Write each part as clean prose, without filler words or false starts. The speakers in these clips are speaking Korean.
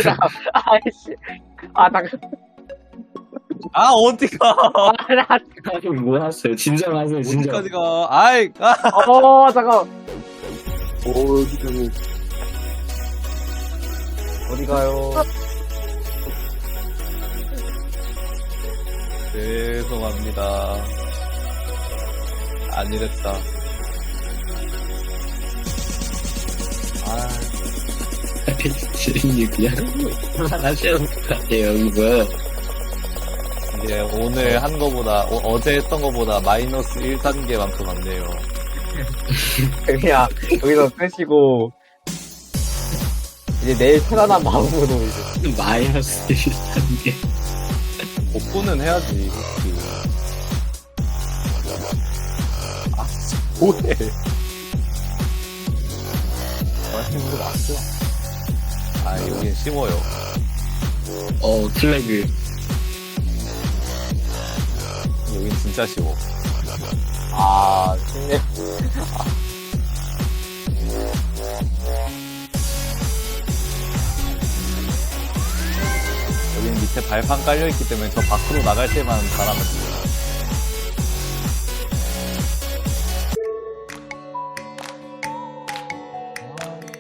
나, 아이씨. 잠깐. 아, 어디가? 나, 뭐 하세요? 진정하세요, 진정. 어디까지 가? 아이, 잠깐. 어디까지. 어디 가요? 죄송합니다. 안 이랬다. 아, 지린이 그냥 하시는 것 같아요, 이거. 이제 오늘 한 거보다, 어제 했던 거보다 마이너스 1단계만큼 많네요. 그냥 여기서 끄시고 이제 내일 편안한 마음으로 이제 마이너스 1단계. 복구는 해야지. 아, 뭐해. 힘도 맞죠? 아, 여긴 쉬워요. 플래그. 여긴 진짜 쉬워. 쉽네. 여긴 밑에 발판 깔려있기 때문에 저 밖으로 나갈 때만 바람을 불어요.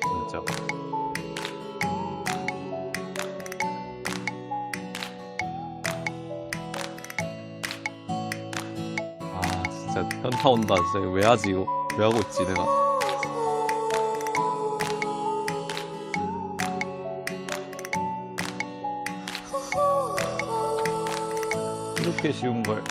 진짜. 진짜 현타 온다. 진짜 왜 하지 이거? 왜 하고 있지 내가? 이렇게 쉬운 걸.